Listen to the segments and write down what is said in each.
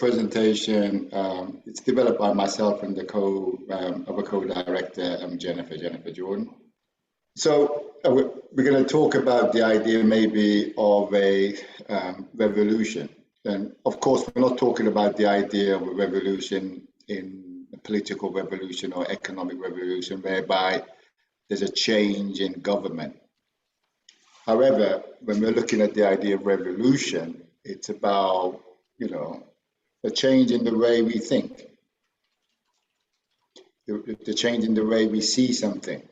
presentation. It's developed by myself and the co-director, Jennifer Jordan. So we're going to talk about the idea maybe of a revolution. And of course, we're not talking about the idea of a revolution in a political revolution or economic revolution whereby there's a change in government. However, when we're looking at the idea of revolution, it's about, a change in the way we think, the change in the way we see something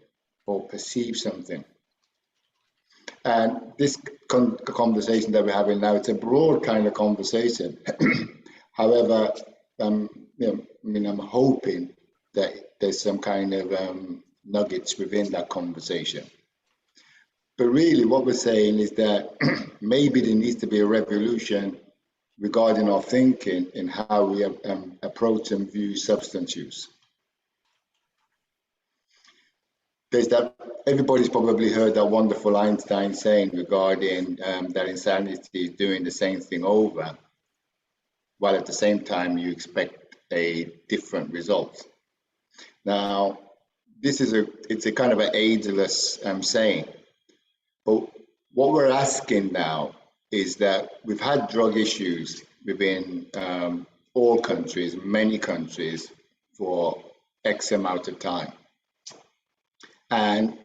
or perceive something. And this conversation that we're having now, it's a broad kind of conversation. However, I'm hoping that there's some kind of nuggets within that conversation. But really what we're saying is that maybe there needs to be a revolution regarding our thinking in how we approach and view substance use. There's that, everybody's probably heard that wonderful Einstein saying regarding that insanity is doing the same thing over, while at the same time you expect a different result. Now, it's a kind of an ageless saying, but what we're asking now is that we've had drug issues within all countries, many countries, for X amount of time. And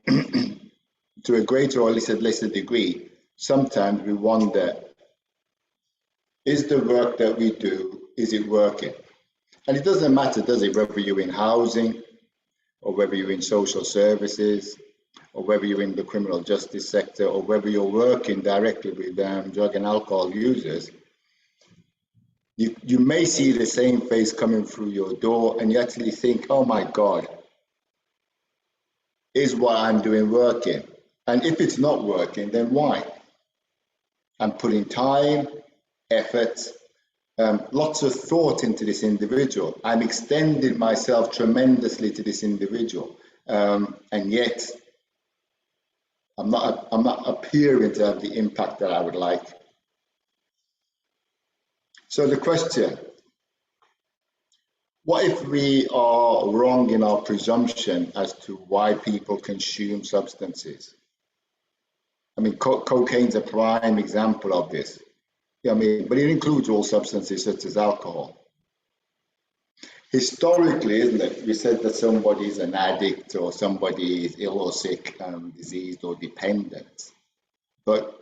to a greater or lesser degree, sometimes we wonder, is the work that we do, is it working? And it doesn't matter, does it, whether you're in housing, or whether you're in social services, or whether you're in the criminal justice sector, or whether you're working directly with drug and alcohol users. You may see the same face coming through your door and you actually think, oh my God, is what I'm doing working? And if it's not working, then why? I'm putting time, effort, lots of thought into this individual. I'm extending myself tremendously to this individual, and yet I'm not appearing to have the impact that I would like. So the question, what if we are wrong in our presumption as to why people consume substances? I mean, cocaine's a prime example of this. But it includes all substances such as alcohol. Historically, isn't it, we said that somebody is an addict or somebody is ill or sick, diseased or dependent. But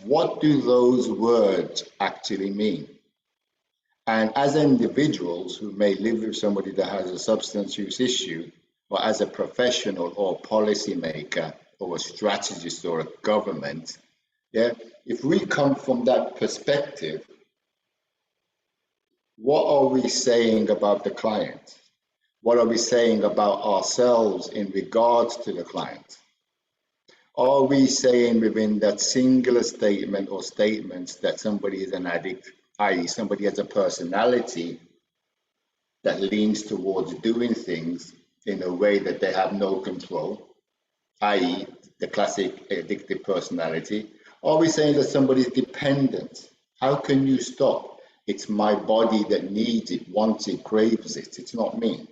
what do those words actually mean? And as individuals who may live with somebody that has a substance use issue, or as a professional or policymaker or a strategist or a government, if we come from that perspective, what are we saying about the client? What are we saying about ourselves in regards to the client? Are we saying within that singular statement or statements that somebody is an addict, i.e. somebody has a personality that leans towards doing things in a way that they have no control, i.e. the classic addictive personality? Are we saying that somebody is dependent? How can you stop? It's my body that needs it, wants it, craves it. It's not me.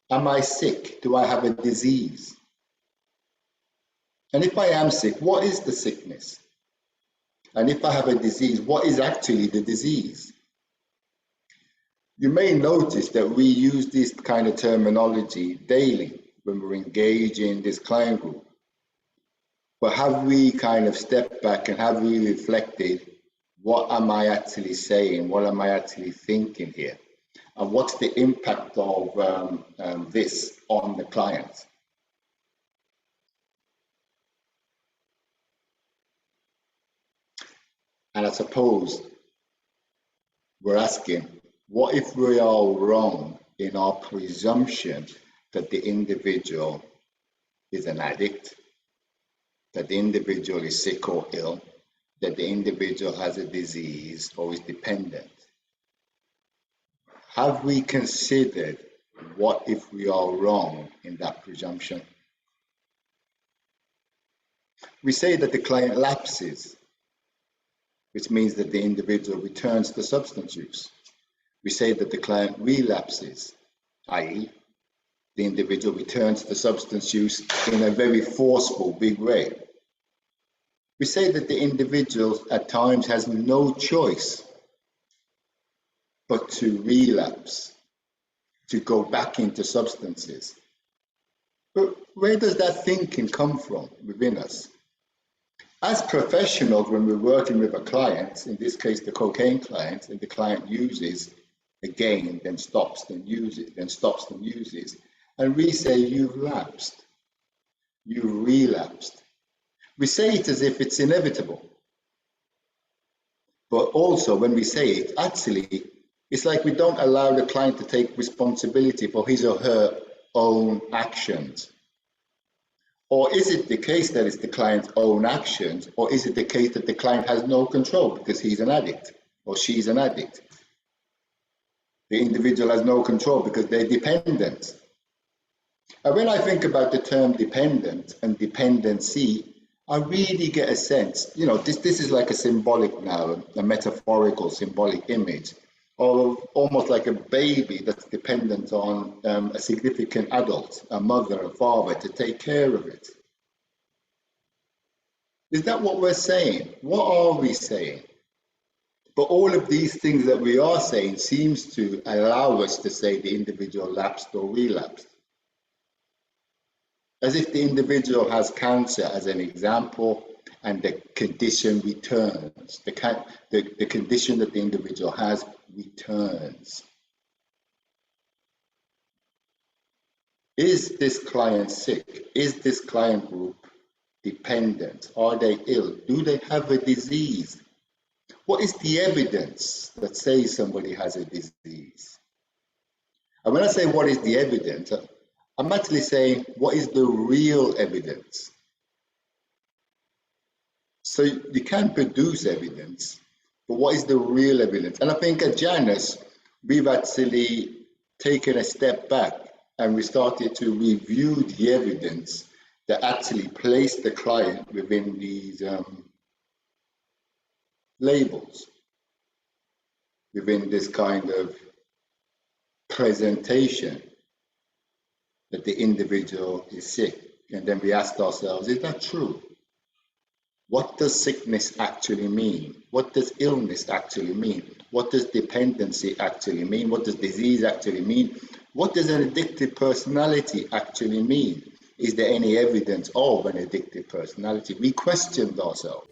Am I sick? Do I have a disease? And if I am sick, what is the sickness? And if I have a disease, what is actually the disease? You may notice that we use this kind of terminology daily when we're engaging this client group. But have we kind of stepped back and have we reflected, what am I actually saying? What am I actually thinking here? And what's the impact of this on the client? And I suppose we're asking, what if we are wrong in our presumption that the individual is an addict, that the individual is sick or ill, that the individual has a disease or is dependent? Have we considered what if we are wrong in that presumption? We say that the client lapses. which means that the individual returns to substance use. We say that the client relapses, i.e., the individual returns to substance use in a very forceful, big way. We say that the individual at times has no choice but to relapse, to go back into substances. But where does that thinking come from within us? As professionals, when we're working with a client, in this case the cocaine client, and the client uses again, then stops, then uses, then stops, then uses, and we say, you've lapsed, you've relapsed. We say it as if it's inevitable. But also when we say it, actually, it's like we don't allow the client to take responsibility for his or her own actions. Or is it the case that it's the client's own actions, or is it the case that the client has no control because he's an addict or she's an addict? The individual has no control because they're dependent. And when I think about the term dependent and dependency, I really get a sense, this is like a symbolic now, a metaphorical symbolic image of almost like a baby that's dependent on a significant adult, a mother, a father, to take care of it. Is that what we're saying? What are we saying? But all of these things that we are saying seems to allow us to say the individual lapsed or relapsed. As if the individual has cancer as an example, and the condition returns. The condition that the individual has returns. Is this client sick? Is this client group dependent? Are they ill? Do they have a disease? What is the evidence that says somebody has a disease? And when I say what is the evidence, I'm actually saying what is the real evidence? So you can produce evidence, but what is the real evidence? And I think at Janus, we've actually taken a step back and we started to review the evidence that actually placed the client within these labels, within this kind of presentation that the individual is sick. And then we asked ourselves, is that true? What does sickness actually mean? What does illness actually mean? What does dependency actually mean? What does disease actually mean? What does an addictive personality actually mean? Is there any evidence of an addictive personality? We questioned ourselves.